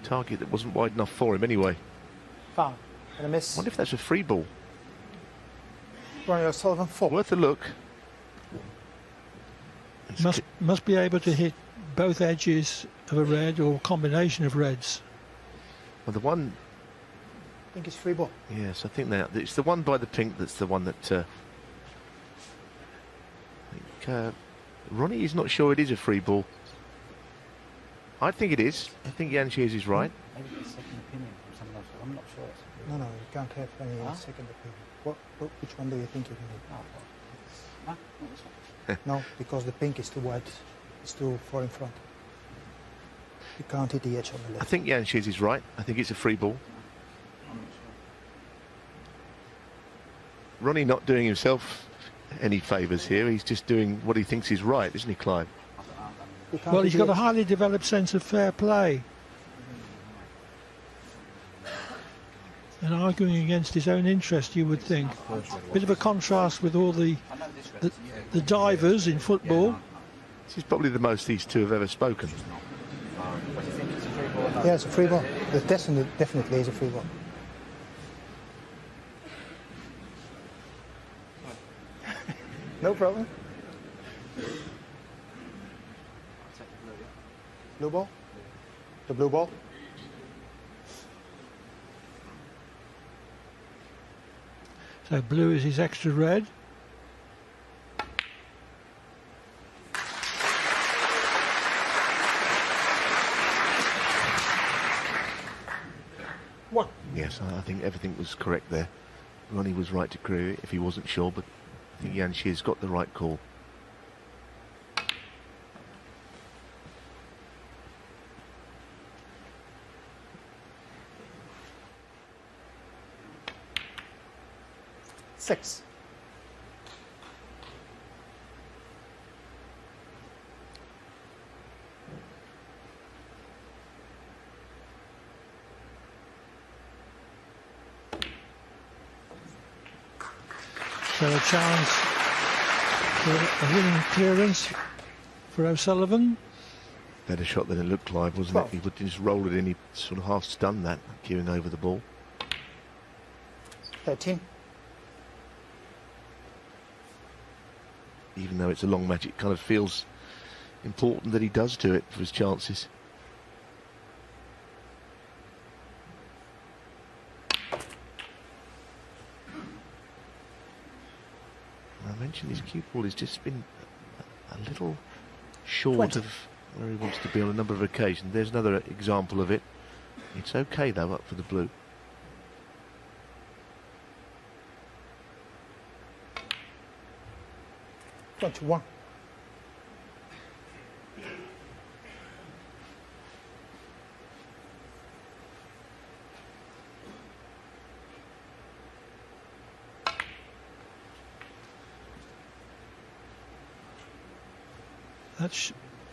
target that wasn't wide enough for him anyway. Foul. And a miss. I wonder if that's a free ball. Ronnie O'Sullivan 4. Worth a look. Must be able to hit both edges of a red or a combination of reds. Well, the one... I think it's free ball. Yes, I think that it's the one by the pink that's the one that... I think Ronnie is not sure it is a free ball. I think it is. I think Jan Shears is right. Maybe it's a second opinion from someone else. I'm not sure. No, you can't have any second opinion. Which one do you think you can have? Not this one. No, because the pink is too wide. It's too far in front. You can't hit the edge on the left. I think Jan Shears is right. I think it's a free ball. I'm not sure. Ronnie not doing himself any favours here. He's just doing what he thinks is right, isn't he, Clive? Well, he's got a highly developed sense of fair play. And arguing against his own interest, you would think. Bit of a contrast with all the divers in football. This is probably the most these two have ever spoken. What do you think? It's a free ball? Yeah, it's a free ball. It definitely is a free ball. No problem. Blue ball? The blue ball? So blue is his extra red. What? Yes, I think everything was correct there. Ronnie was right to query it if he wasn't sure, but I think Jan Shears got the right call. Six. So a chance for a winning clearance for O'Sullivan. Better shot than it looked, Clive, wasn't it? He would just roll it in. He sort of half stunned that, queuing over the ball. 13. Even though it's a long match, it kind of feels important that he does do it for his chances. I mentioned his cue ball has just been a little short 20. of where he wants to be on a number of occasions. There's another example of it. It's okay though, up for the blue. One. That's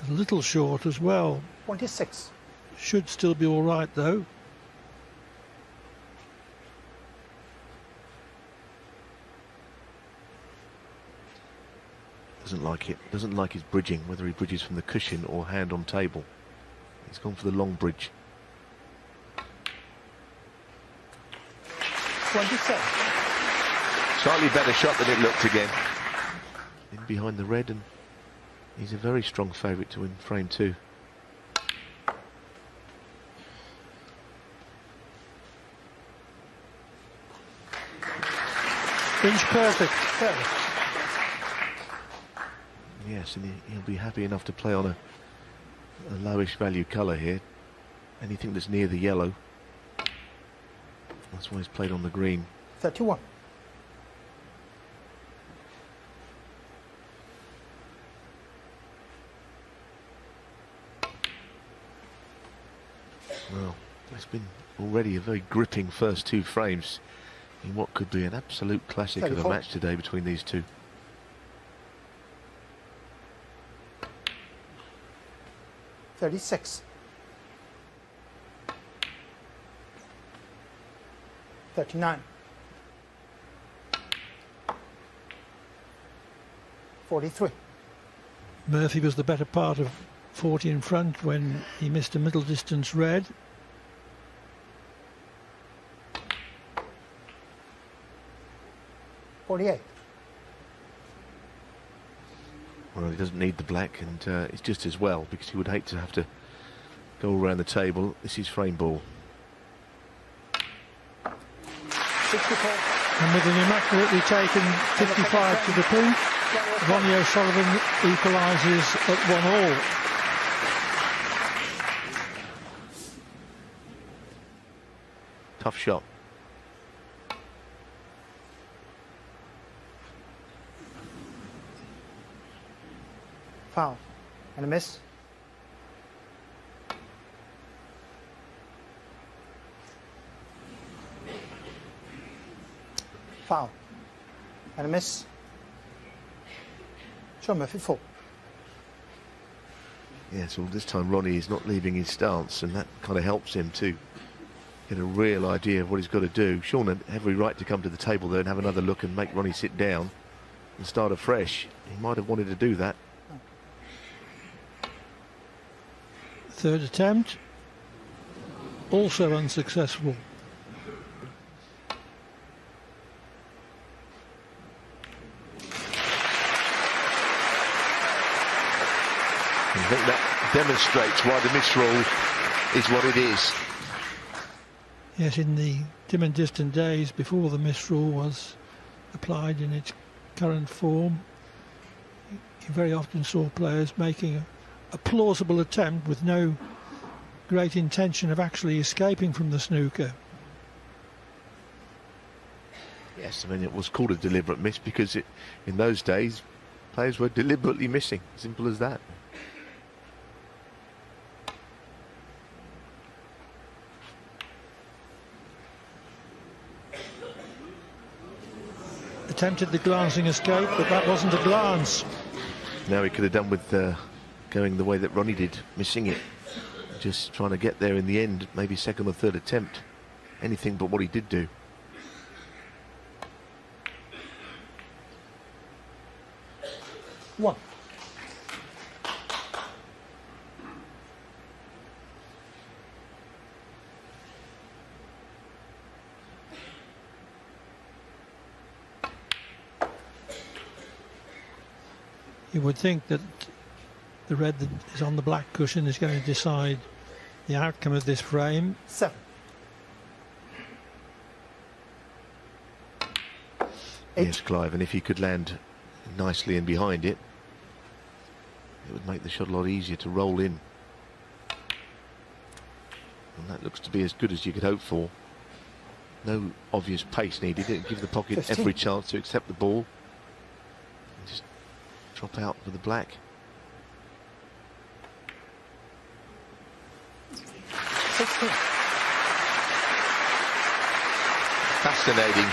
a little short as well. 26. Should still be all right though. Doesn't like it. Doesn't like his bridging, whether he bridges from the cushion or hand on table. He's gone for the long bridge. 27. Slightly better shot than it looked again. In behind the red, and he's a very strong favourite to win frame two. Inch perfect. Yes, and he'll be happy enough to play on a lowish value colour here. Anything that's near the yellow. That's why he's played on the green. 31. Well, it's been already a very gripping first two frames in what could be an absolute classic 34. of a match today between these two. 36. 39. 43. Murphy was the better part of 40 in front when he missed a middle distance red. 48. Well, he doesn't need the black, and it's just as well, because he would hate to have to go all around the table. This is frame ball. 64. And with an immaculately taken 55 to the pink, Ronnie O'Sullivan equalises at 1-1. Tough shot. Foul. And a miss. Foul. And a miss. John Murphy full. Yeah, so this time Ronnie is not leaving his stance, and that kind of helps him to get a real idea of what he's got to do. Sean had every right to come to the table there and have another look and make Ronnie sit down and start afresh. He might have wanted to do that. Third attempt, also unsuccessful. I think that demonstrates why the misroll is what it is. Yes, in the dim and distant days before the misrule was applied in its current form, you very often saw players making a plausible attempt with no great intention of actually escaping from the snooker. Yes, I mean, it was called a deliberate miss because in those days, players were deliberately missing. Simple as that. Attempted the glancing escape, but that wasn't a glance. Now he could have done with going the way that Ronnie did, missing it. Just trying to get there in the end, maybe second or third attempt. Anything but what he did do. One. You would think that the red that is on the black cushion is going to decide the outcome of this frame. 7. Yes, Clive, and if he could land nicely in behind it, it would make the shot a lot easier to roll in. And that looks to be as good as you could hope for. No obvious pace needed. It give the pocket 15. every chance to accept the ball. And just drop out with the black. 16. Fascinating.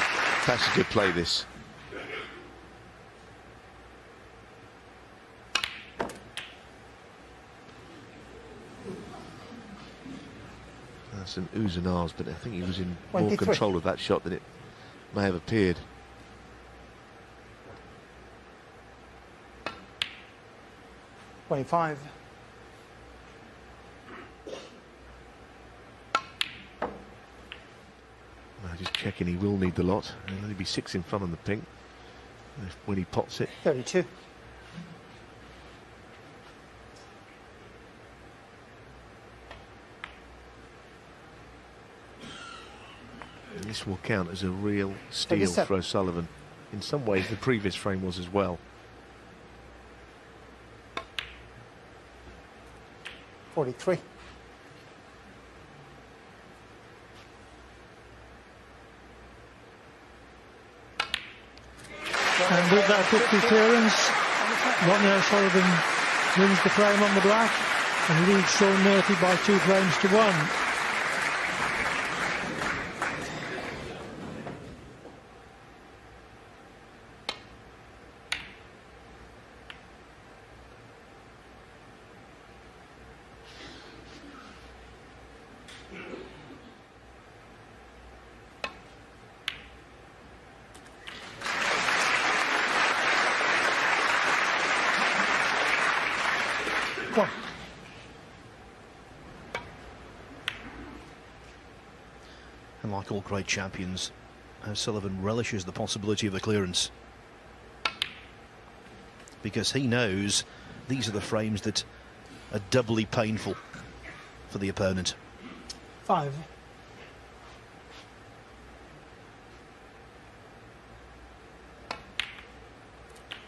That's a good play, this. That's an oohs and ahs, but I think he was in more 23. control of that shot than it may have appeared. $25. Just checking, he will need the lot. There'll only be 6 in front of the pink when he pots it. 32. And this will count as a real steal 37. for O'Sullivan. In some ways, the previous frame was as well. 43. And with that victory clearance, Ronnie O'Sullivan wins the frame on the black and leads Sean Murphy by 2 frames to 1. One. And like all great champions, O'Sullivan relishes the possibility of the clearance, because he knows these are the frames that are doubly painful for the opponent. 5.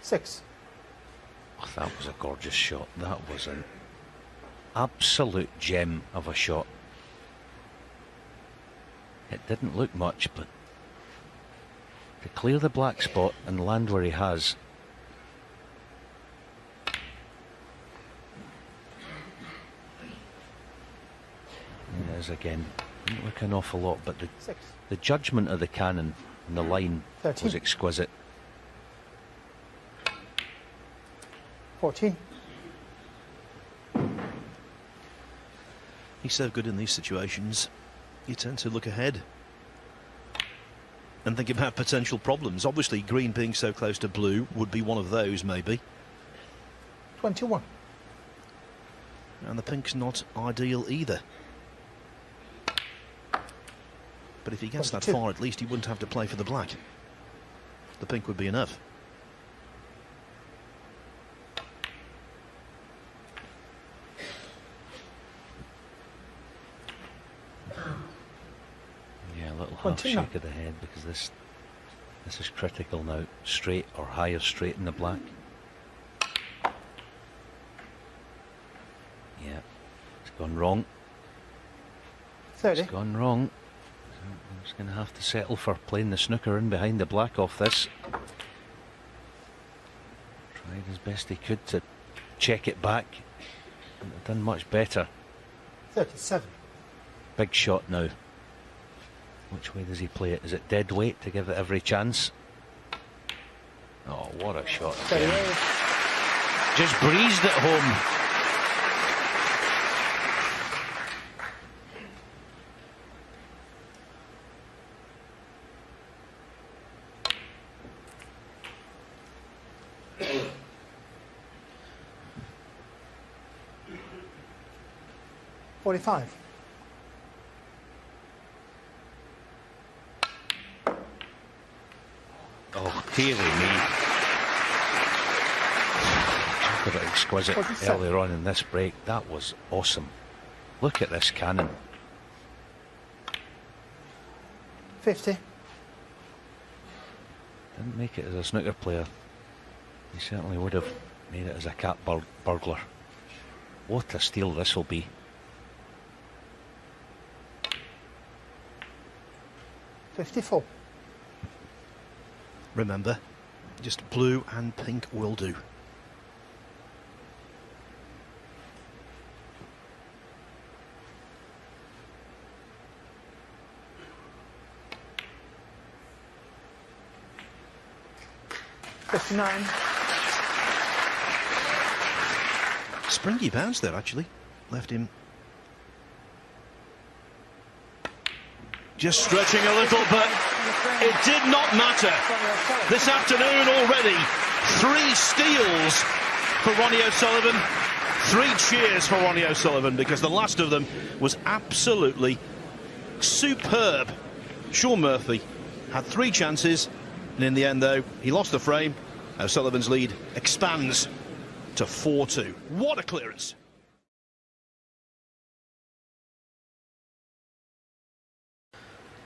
Six. Oh, that was a gorgeous shot. That was an absolute gem of a shot. It didn't look much, but to clear the black spot and land where he has. It is again. Didn't look an awful lot, but the judgment of the cannon and the line 13. was exquisite. 14. He's so good in these situations, you tend to look ahead and think about potential problems. Obviously, green being so close to blue would be one of those, maybe. 21. And the pink's not ideal either. But if he gets that 22. far, at least he wouldn't have to play for the black. The pink would be enough. Yeah, a little half 29. shake of the head, because this is critical now. Straight or higher straight in the black. Yeah, it's gone wrong. 30. It's gone wrong. So I'm just going to have to settle for playing the snooker in behind the black off this. Tried as best he could to check it back. Couldn't have done much better. 37. Big shot now. Which way does he play it? Is it dead weight to give it every chance? Oh, what a shot again. 38. Just breezed it home. $45. Oh, dearie me. Talk about exquisite 47. earlier on in this break. That was awesome. Look at this cannon. 50. Didn't make it as a snooker player. He certainly would have made it as a cat burglar. What a steal this will be. 54. Remember, just blue and pink will do. $59. Springy bounce there, actually. Left him just stretching a little, but it did not matter. This afternoon already, 3 steals for Ronnie O'Sullivan, 3 cheers for Ronnie O'Sullivan, because the last of them was absolutely superb. Sean Murphy had 3 chances, and in the end, though, he lost the frame. O'Sullivan's lead expands to 4-2. What a clearance!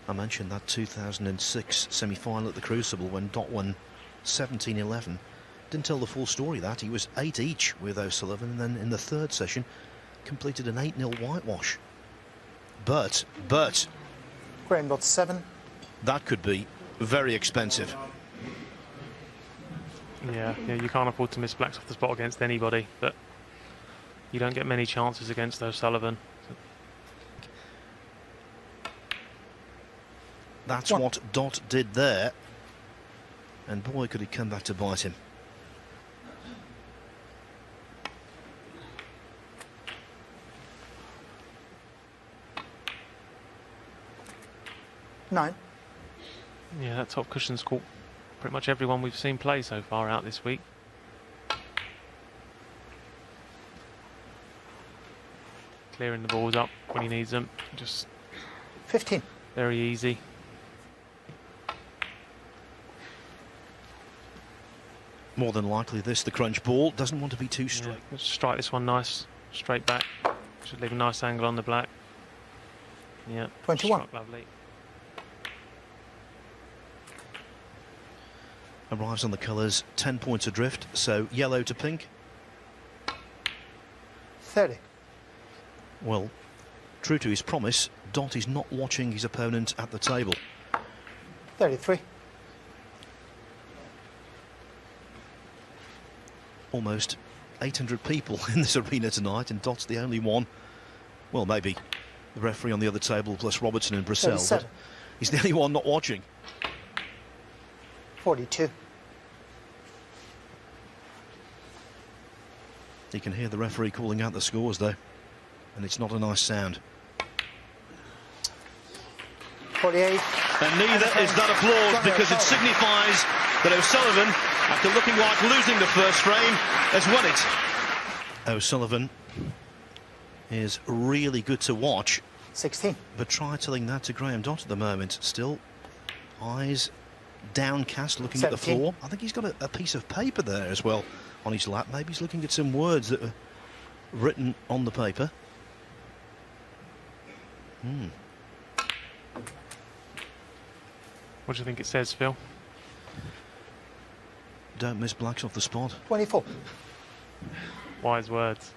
I mentioned that 2006 semi-final at the Crucible when Dot won 17-11. Didn't tell the full story that. He was 8 each with O'Sullivan, and then in the third session completed an 8-0 whitewash. But Graham got 7. that could be very expensive. Yeah, you can't afford to miss blacks off the spot against anybody, but you don't get many chances against O'Sullivan. That's what Dot did there, and boy, could he come back to bite him. $9. Yeah, that top cushion's caught pretty much everyone we've seen play so far out this week. Clearing the balls up when he needs them, just 15. very easy. more than likely this, the crunch ball. Doesn't want to be too straight. Let's strike this one nice, straight back. Should leave a nice angle on the black. Yeah. 21. Struck lovely. Arrives on the colours, 10 points adrift, so yellow to pink. 30. Well, true to his promise, Dot is not watching his opponent at the table. 33. Almost 800 people in this arena tonight, and Dot's the only one. Well, maybe the referee on the other table plus Robertson and Brissell, but 37. he's the only one not watching. 42. You can hear the referee calling out the scores, though, and it's not a nice sound. 48. And neither is that applause, because it signifies that O'Sullivan, after looking like losing the first frame, has won it. O'Sullivan is really good to watch, 16. but try telling that to Graham Dott at the moment. Still, eyes downcast, looking at the 17. floor. I think he's got a piece of paper there as well on his lap. Maybe he's looking at some words that are written on the paper. What do you think it says, Phil? Don't miss blacks off the spot. 24. Wise words.